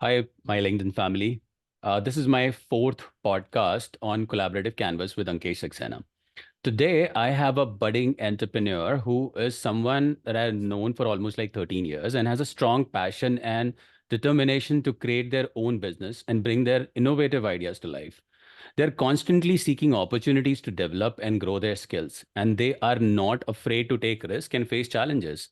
Hi, my LinkedIn family. This is my fourth podcast on collaborative canvas with Ankesh Saxena. Today, I have a budding entrepreneur who is someone that I've known for almost like 13 years and has a strong passion and determination to create their own business and bring their innovative ideas to life. They're constantly seeking opportunities to develop and grow their skills, and they are not afraid to take risks and face challenges.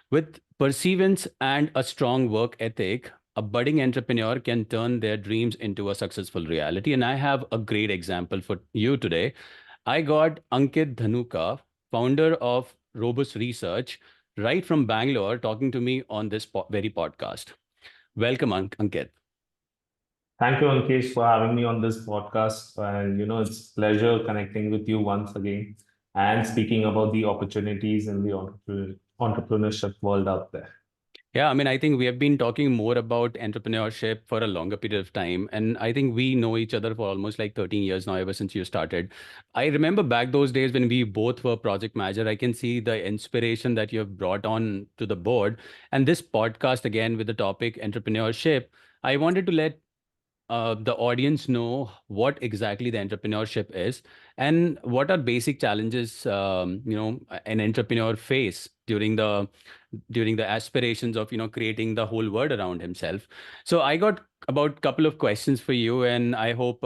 With perseverance and a strong work ethic, a budding entrepreneur can turn their dreams into a successful reality. And I have a great example for you today. I got Ankit Dhanuka, founder of Robas Research, right from Bangalore, talking to me on this very podcast. Welcome, Ankit. Thank you, Ankesh, for having me on this podcast. And, it's pleasure connecting with you once again and speaking about the opportunities in the entrepreneurship world out there. Yeah, I mean, I think we have been talking more about entrepreneurship for a longer period of time. And I think we know each other for almost like 13 years now, ever since you started. I remember back those days when we both were project manager. I can see the inspiration that you have brought on to the board. And this podcast, again, with the topic entrepreneurship, I wanted to let the audience know what exactly the entrepreneurship is and what are basic challenges an entrepreneur face during the aspirations of creating the whole world around himself. So I got about couple of questions for you, and I hope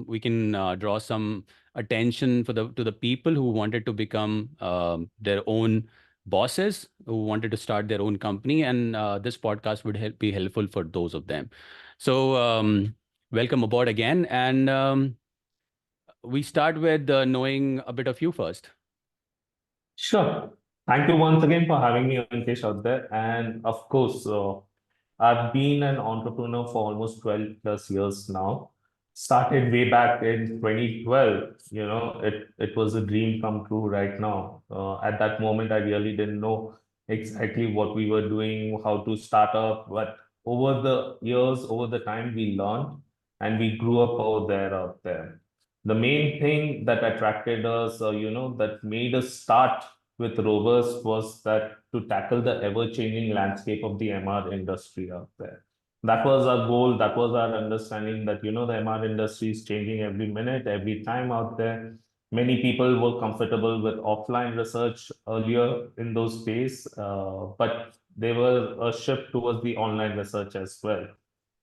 we can draw some attention for the to the people who wanted to become their own bosses, who wanted to start their own company, and this podcast would be helpful for those of them. So, welcome aboard again. And we start with knowing a bit of you first. Sure. Thank you once again for having me, Ankesh, out there. And of course, I've been an entrepreneur for almost 12 plus years now. Started way back in 2012. It was a dream come true right now. At that moment, I really didn't know exactly what we were doing, how to start up. But over the years, over the time, we learned and we grew up out there. The main thing that attracted us, that made us start with Robust was that to tackle the ever-changing landscape of the MR industry out there. That was our goal. That was our understanding that, the MR industry is changing every minute, every time out there. Many people were comfortable with offline research earlier in those days, but there was a shift towards the online research as well.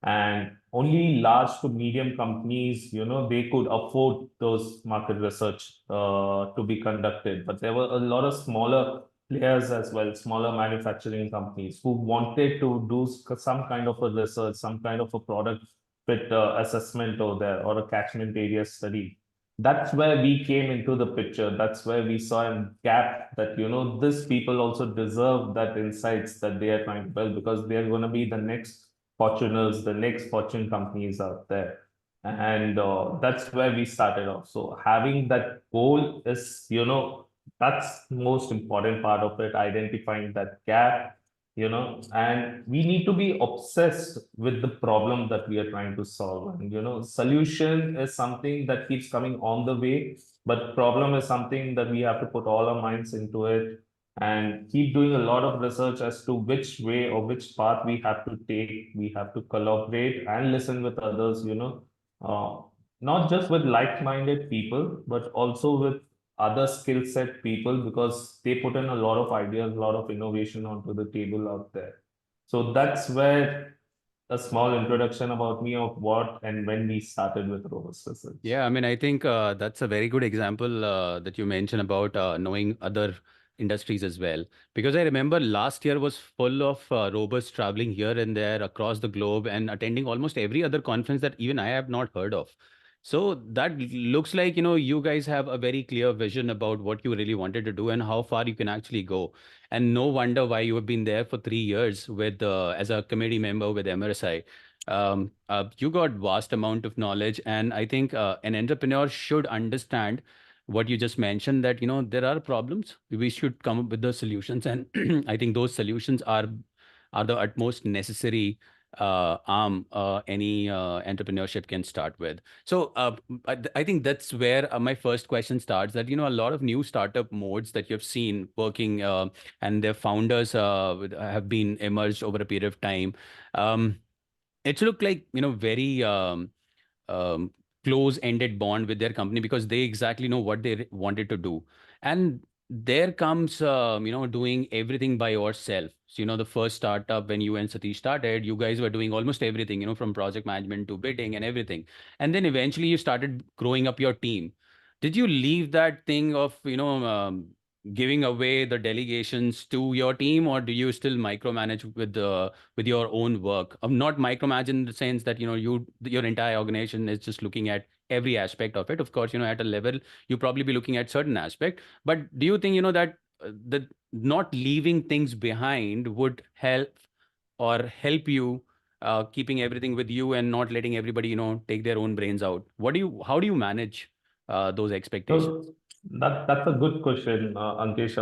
And only large to medium companies, they could afford those market research to be conducted. But there were a lot of smaller players as well, smaller manufacturing companies who wanted to do some kind of a research, some kind of a product fit assessment over there or a catchment area study. That's where we came into the picture. That's where we saw a gap that, these people also deserve that insights that they are trying to build because they are going to be the next Fortuners, the next Fortune companies out there. And that's where we started off. So having that goal is, that's the most important part of it, identifying that gap, and we need to be obsessed with the problem that we are trying to solve. And, solution is something that keeps coming on the way, but problem is something that we have to put all our minds into it and keep doing a lot of research as to which way or which path we have to take. We have to collaborate and listen with others, uh, not just with like-minded people, but also with other skill set people because they put in a lot of ideas, a lot of innovation onto the table out there. So that's where a small introduction about me of what and when we started with Robust Research. Yeah, I mean, I think that's a very good example that you mentioned about knowing other industries as well. Because I remember last year was full of robots traveling here and there across the globe and attending almost every other conference that even I have not heard of. So that looks like, you guys have a very clear vision about what you really wanted to do and how far you can actually go. And no wonder why you have been there for 3 years with as a committee member with MRSI. You got vast amount of knowledge, and I think an entrepreneur should understand what you just mentioned, that there are problems, we should come up with the solutions, and I think those solutions are the utmost necessary arm any entrepreneurship can start with. So I think that's where my first question starts, that a lot of new startup modes that you've seen working and their founders have been emerged over a period of time. it's looked like, very um, close-ended bond with their company because they exactly know what they wanted to do. And there comes, doing everything by yourself. So, the first startup when you and Satish started, you guys were doing almost everything, from project management to bidding and everything. And then eventually you started growing up your team. Did you leave that thing of, giving away the delegations to your team, or do you still micromanage with your own work? Not micromanage in the sense that your entire organization is just looking at every aspect of it. Of course, at a level you probably be looking at certain aspect, but do you think that the not leaving things behind would help you keeping everything with you and not letting everybody take their own brains out? How do you manage those expectations? So that's a good question, Ankesh.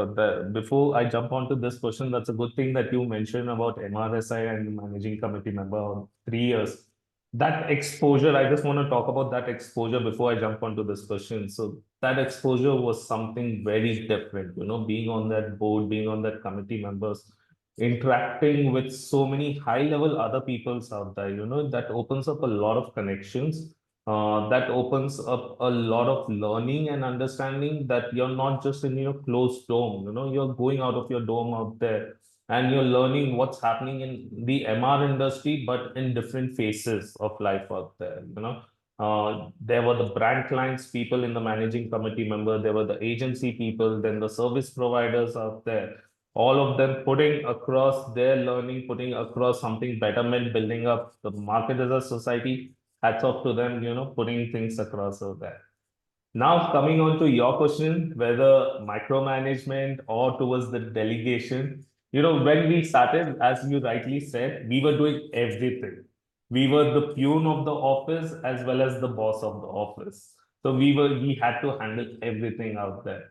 Before I jump onto this question, that's a good thing that you mentioned about MRSI and managing committee member on 3 years. That exposure, I just want to talk about that exposure before I jump onto this question. So that exposure was something very different, being on that board, being on that committee members, interacting with so many high level other peoples out there, that opens up a lot of connections, that opens up a lot of learning and understanding that you're not just in your closed dome, you're going out of your dome out there and you're learning what's happening in the MR industry, but in different phases of life out there. There were the brand clients people in the managing committee member, there were the agency people, then the service providers out there, all of them putting across their learning, putting across something betterment, building up the market as a society. Hats off to them, putting things across over there. Now, coming on to your question, whether micromanagement or towards the delegation, when we started, as you rightly said, we were doing everything. We were the peon of the office as well as the boss of the office. So we had to handle everything out there.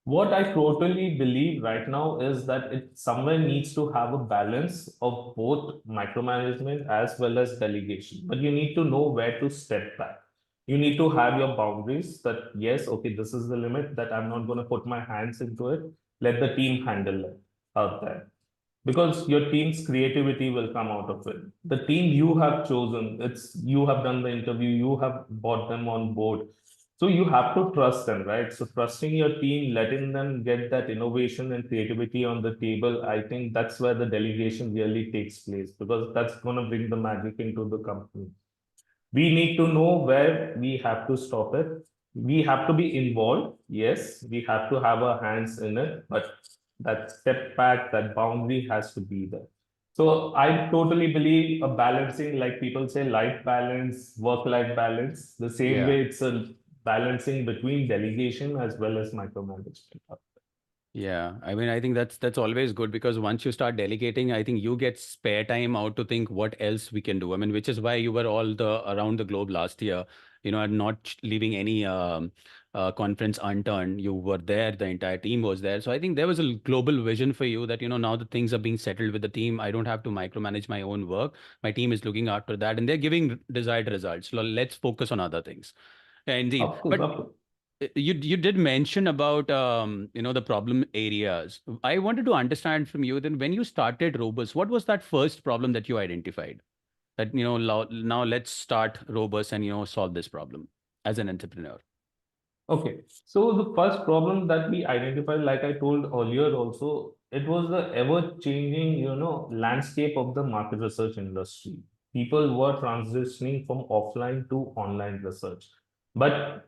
What I totally believe right now is that it somewhere needs to have a balance of both micromanagement as well as delegation. But you need to know where to step back. You need to have your boundaries that, yes, okay, this is the limit that I'm not going to put my hands into it. Let the team handle it out there, because your team's creativity will come out of it. The team you have chosen, it's you have done the interview, you have brought them on board. So you have to trust them, right? So trusting your team, letting them get that innovation and creativity on the table, I think that's where the delegation really takes place, because that's going to bring the magic into the company. We need to know where we have to stop it. We have to be involved. Yes, we have to have our hands in it, but that step back, that boundary has to be there. So I totally believe a balancing, like people say, life balance, work-life balance. The same Yeah. way it's a balancing between delegation as well as micromanagement. Yeah, I mean, I think that's always good because once you start delegating, I think you get spare time out to think what else we can do. I mean, which is why you were all the around the globe last year, and not leaving any conference unturned. You were there, the entire team was there. So I think there was a global vision for you that, now the things are being settled with the team. I don't have to micromanage my own work. My team is looking after that, and they're giving desired results. So let's focus on other things. Yeah, indeed. Of course, But of course. you did mention about the problem areas. I wanted to understand from you then when you started Robust, what was that first problem that you identified? That now let's start Robust and solve this problem as an entrepreneur. Okay, so the first problem that we identified, like I told earlier also, it was the ever-changing, landscape of the market research industry. People were transitioning from offline to online research. But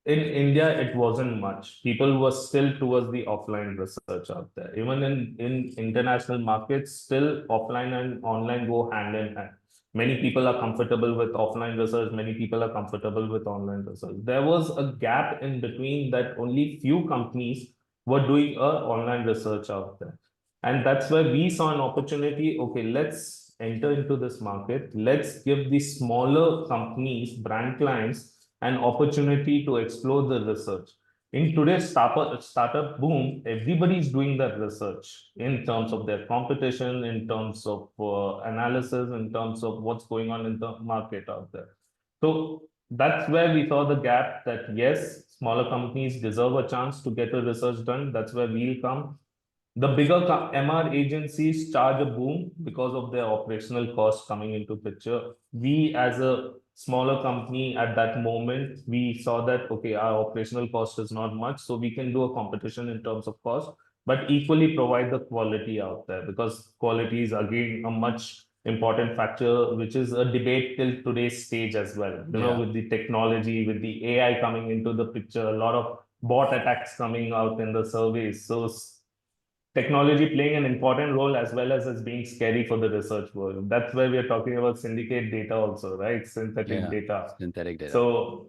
in India, it wasn't much. People were still towards the offline research out there. Even in international markets, still offline and online go hand in hand. Many people are comfortable with offline research. Many people are comfortable with online research. There was a gap in between that only few companies were doing online research out there. And that's where we saw an opportunity. Okay, let's enter into this market. Let's give the smaller companies, brand clients, an opportunity to explore the research. In today's startup boom, everybody is doing that research in terms of their competition, in terms of analysis, in terms of what's going on in the market out there. So that's where we saw the gap that yes, smaller companies deserve a chance to get a research done. That's where we'll come. The bigger MR agencies charge a boom because of their operational costs coming into picture. We, as a smaller company at that moment, we saw that, okay, our operational cost is not much, so we can do a competition in terms of cost, but equally provide the quality out there, because quality is again a much important factor, which is a debate till today's stage as well. Yeah. With the technology, with the AI coming into the picture, a lot of bot attacks coming out in the surveys. So technology playing an important role as well as being scary for the research world. That's where we are talking about syndicate data also, right? Synthetic Yeah. data. Synthetic data. So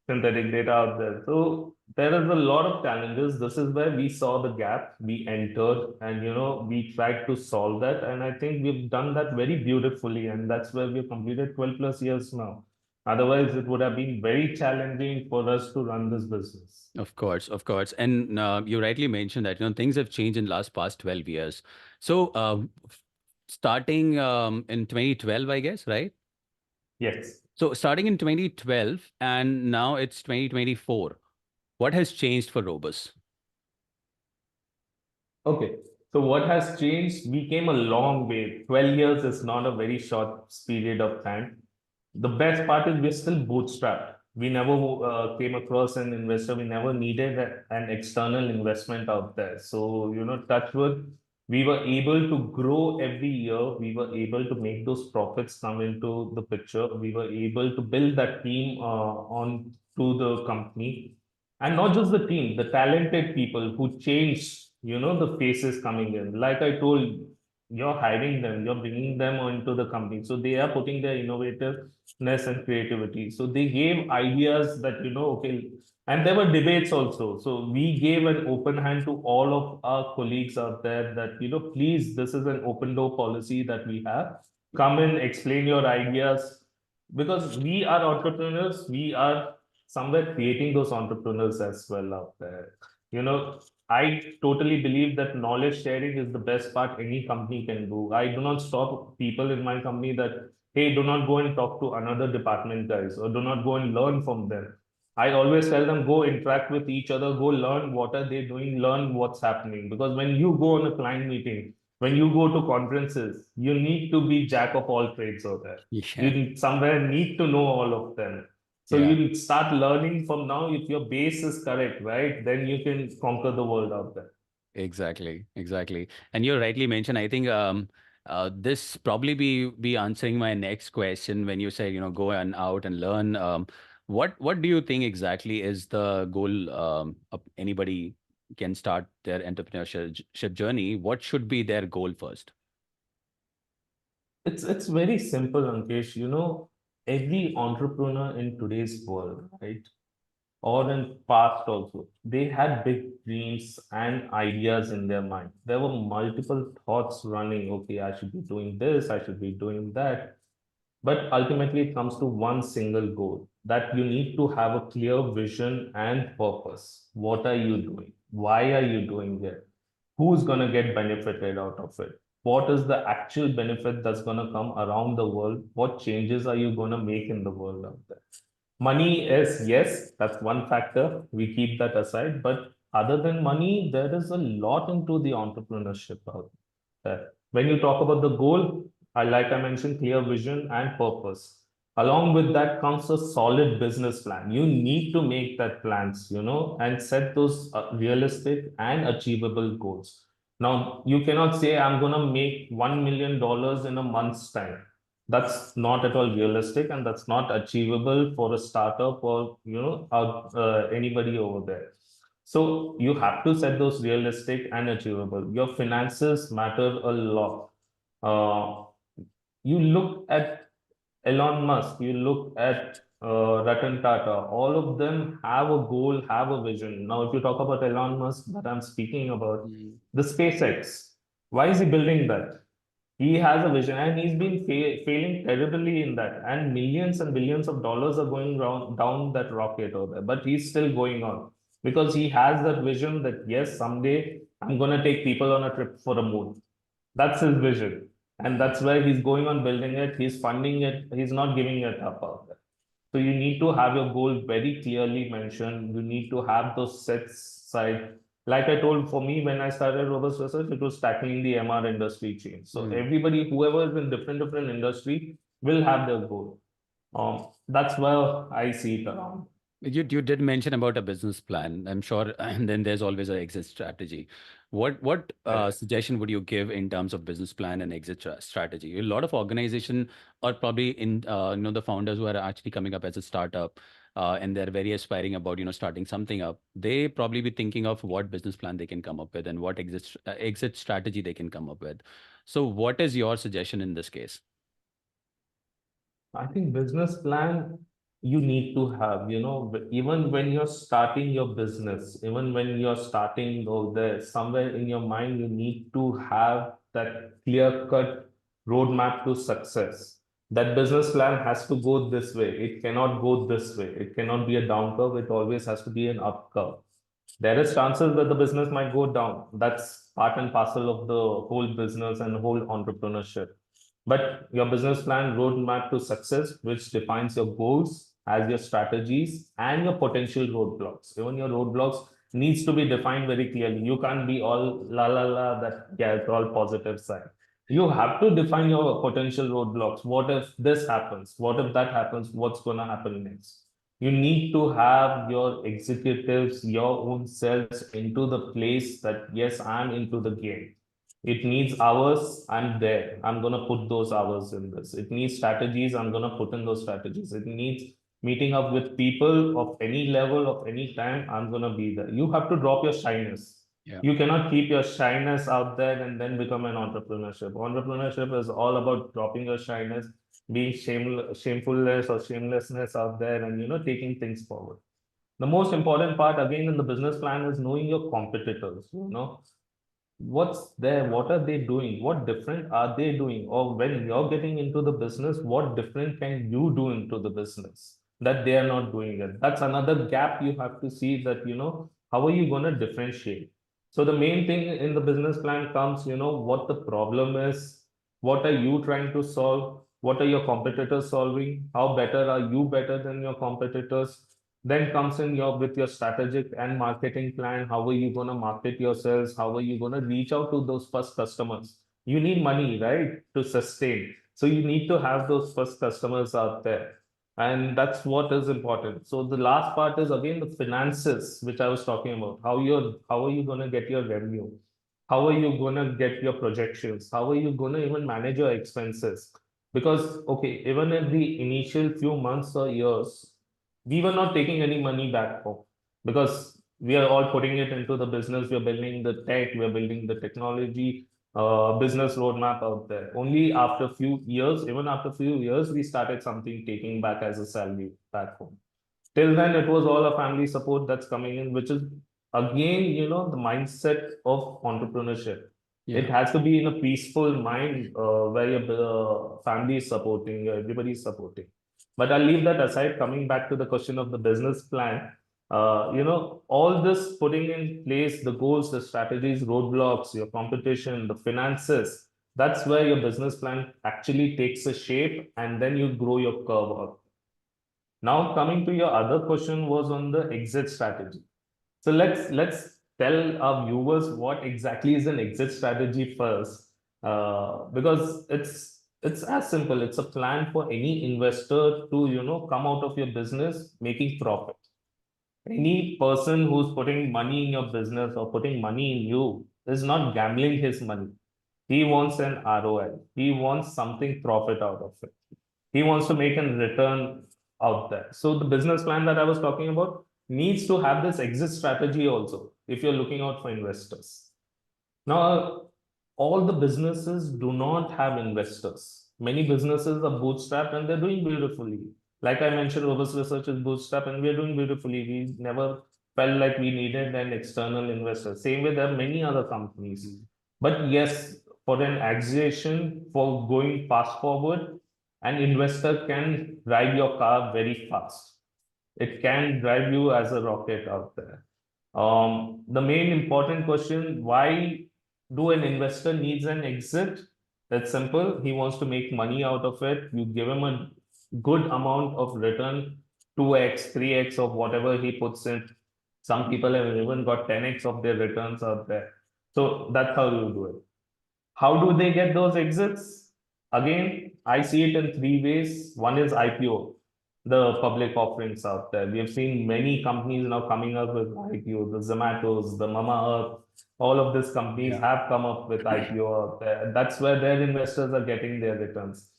synthetic data out there. So there is a lot of challenges. This is where we saw the gap, we entered, and we tried to solve that. And I think we've done that very beautifully. And that's where we've completed 12 plus years now. Otherwise, it would have been very challenging for us to run this business. Of course, of course. And you rightly mentioned that, things have changed in last past 12 years. So, starting in 2012, I guess, right? Yes. So, starting in 2012 and now it's 2024. What has changed for Robus? Okay. So what has changed? We came a long way. 12 years is not a very short period of time. The best part is we're still bootstrapped. We never came across an investor. We never needed an external investment out there. So, touch wood, we were able to grow every year. We were able to make those profits come into the picture. We were able to build that team on to the company, and not just the team, the talented people who change, the faces coming in. Like I told, you're hiring them, you're bringing them into the company. So they are putting their innovativeness and creativity. So they gave ideas that, okay, and there were debates also. So we gave an open hand to all of our colleagues out there that, please, this is an open door policy that we have. Come in, explain your ideas, because we are entrepreneurs. We are somewhere creating those entrepreneurs as well out there. You know, I totally believe that knowledge sharing is the best part any company can do. I do not stop people in my company that, hey, do not go and talk to another department guys, or do not go and learn from them. I always tell them, go interact with each other, go learn what are they doing, learn what's happening. Because when you go on a client meeting, when you go to conferences, you need to be jack of all trades over there. Yeah. You somewhere need to know all of them. So Yeah. you start learning from now. If your base is correct, right, then you can conquer the world out there. Exactly, exactly. And you rightly mentioned, I think this probably be answering my next question when you say, go and out and learn. What do you think exactly is the goal of anybody can start their entrepreneurship journey? What should be their goal first? It's very simple, Ankesh. Every entrepreneur in today's world, right, or in past also, they had big dreams and ideas in their mind. There were multiple thoughts running. Okay, I should be doing this, I should be doing that. But ultimately, it comes to one single goal, that you need to have a clear vision and purpose. What are you doing? Why are you doing it? Who's going to get benefited out of it? What is the actual benefit that's going to come around the world? What changes are you going to make in the world out there? Money is, yes, that's one factor. We keep that aside. But other than money, there is a lot into the entrepreneurship out there. When you talk about the goal, like I mentioned, clear vision and purpose. Along with that comes a solid business plan. You need to make that plans, and set those realistic and achievable goals. Now, you cannot say, I'm going to make $1 million in a month's time. That's not at all realistic, and that's not achievable for a startup or, anybody over there. So you have to set those realistic and achievable. Your finances matter a lot. Uh, you look at Elon Musk, you look at Ratan Tata, all of them have a goal, have a vision. Now, if you talk about Elon Musk that I'm speaking about, Mm. the SpaceX, why is he building that? He has a vision, and he's been failing terribly in that. And millions and billions of dollars are going down that rocket over there. But he's still going on because he has that vision that, yes, someday I'm going to take people on a trip for the moon. That's his vision. And that's where he's going on building it. He's funding it. He's not giving it up out there. So you need to have your goal very clearly mentioned. You need to have those sets side. Like I told, for me, when I started Robust Research, it was tackling the MR industry change. So everybody, whoever is in different industry, will have their goal. That's where I see it around. You did mention about a business plan. I'm sure, and then there's always an exit strategy. What Right. suggestion would you give in terms of business plan and exit strategy? A lot of organization are probably in the founders who are actually coming up as a startup, and they're very aspiring about starting something up. They probably be thinking of what business plan they can come up with and what exit strategy they can come up with. So, what is your suggestion in this case? I think business plan you need to have, even when you're starting your business, even when you're starting over there, somewhere in your mind, you need to have that clear-cut roadmap to success. That business plan has to go this way. It cannot go this way. It cannot be a down curve. It always has to be an up curve. There is chances that the business might go down. That's part and parcel of the whole business and whole entrepreneurship. But your business plan roadmap to success, which defines your goals as your strategies and your potential roadblocks. Even your roadblocks needs to be defined very clearly. You can't be all la la la that yeah, it's all positive side. You have to define your potential roadblocks. What if this happens? What if that happens? What's gonna happen next? You need to have your executives, your own selves into the place that yes, I'm into the game. It needs hours, I'm there. I'm going to put those hours in this. It needs strategies, I'm going to put in those strategies. It needs meeting up with people of any level, of any time, I'm going to be there. You have to drop your shyness. Yeah. You cannot keep your shyness out there and then become an entrepreneurship. Entrepreneurship is all about dropping your shyness, being shamefulness or shamelessness out there, and taking things forward. The most important part again in the business plan is knowing your competitors. What's there, what are they doing, what different are they doing, or when you're getting into the business, what different can you do into the business that they are not doing it. That's another gap you have to see, that how are you going to differentiate. So the main thing in the business plan comes, what the problem is, what are you trying to solve, what are your competitors solving, how better are you better than your competitors. Then comes in your with your strategic and marketing plan. How are you going to market yourselves? How are you going to reach out to those first customers? You need money, right, to sustain. So you need to have those first customers out there. And that's what is important. So the last part is again the finances, which I was talking about. How are you going to get your revenue? How are you going to get your projections? How are you going to even manage your expenses? Because okay, even in the initial few months or years, we were not taking any money back home because we are all putting it into the business. We're building the tech, we're building the technology, business roadmap out there. Only after few years, even after few years, we started something taking back as a salary back home. Till then, it was all a family support that's coming in, which is again, the mindset of entrepreneurship. It Yeah. has to be in a peaceful mind where your family is supporting, everybody is supporting. But I'll leave that aside. Coming back to the question of the business plan, all this putting in place, the goals, the strategies, roadblocks, your competition, the finances, that's where your business plan actually takes a shape and then you grow your curve up. Now coming to your other question was on the exit strategy. So let's tell our viewers what exactly is an exit strategy first, because it's as simple. It's a plan for any investor to come out of your business making profit. Any person who's putting money in your business or putting money in you is not gambling his money. He wants an ROI. He wants something profit out of it. He wants to make a return out there. So the business plan that I was talking about needs to have this exit strategy also if you're looking out for investors. Now, all the businesses do not have investors. Many businesses are bootstrapped and they're doing beautifully. Like I mentioned, Robust Research is bootstrapped and we're doing beautifully. We never felt like we needed an external investor. Same way, there are many other companies. Mm. But yes, for an aggregation, for going fast forward, an investor can drive your car very fast. It can drive you as a rocket out there. The main important question, why do an investor needs an exit? That's simple. He wants to make money out of it. You give him a good amount of return, 2x, 3x of whatever he puts in. Some people have even got 10x of their returns out there. So that's how you do it. How do they get those exits? Again, I see it in three ways. One is IPO, the public offerings out there. We have seen many companies now coming up with IPO, the Zomatos, the Mama Earth, all of these companies Yeah. have come up with IPO out there. That's where their investors are getting their returns.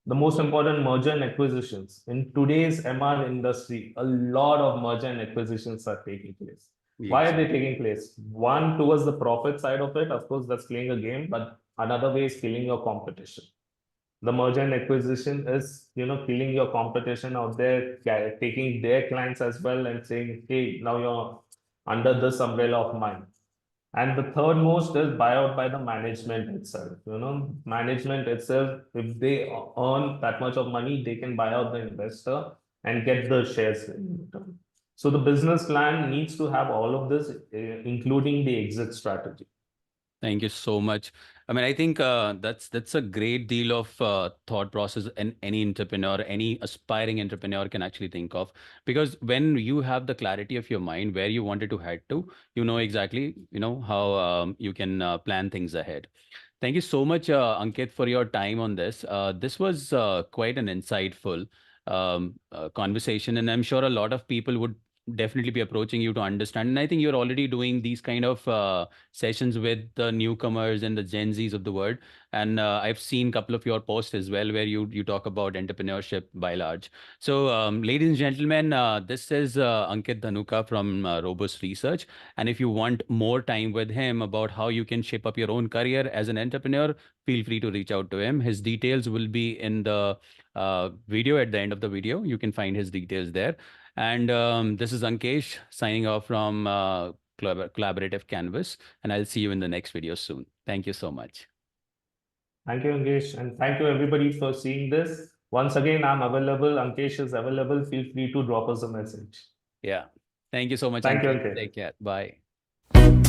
The most important, merger and acquisitions. In today's MR industry, a lot of merger and acquisitions are taking place. Why are they Exactly. taking place? One, towards the profit side of it, of course, that's playing a game, but another way is killing your competition. The merger and acquisition is, killing your competition out there, taking their clients as well and saying, hey, now you're under this umbrella of mine. And the third most is buyout by the management itself. Management itself, if they earn that much of money, they can buy out the investor and get the shares in return. So the business plan needs to have all of this, including the exit strategy. Thank you so much. I mean, I think that's a great deal of thought process and any entrepreneur, any aspiring entrepreneur can actually think of. Because when you have the clarity of your mind where you wanted to head to, you know exactly, how you can plan things ahead. Thank you so much, Ankit, for your time on this. This was quite an insightful conversation, and I'm sure a lot of people would definitely be approaching you to understand. And I think you're already doing these kind of sessions with the newcomers and the Gen Zs of the world. And I've seen a couple of your posts as well where you talk about entrepreneurship by large. So, ladies and gentlemen, this is Ankit Dhanuka from Robust Research. And if you want more time with him about how you can shape up your own career as an entrepreneur, feel free to reach out to him. His details will be in the video at the end of the video. You can find his details there. And this is Ankesh signing off from Collaborative Canvas. And I'll see you in the next video soon. Thank you so much. Thank you, Ankesh. And thank you, everybody, for seeing this. Once again, I'm available. Ankesh is available. Feel free to drop us a message. Yeah. Thank you so much, Thank you, Ankit. Ankesh. Take care. Bye.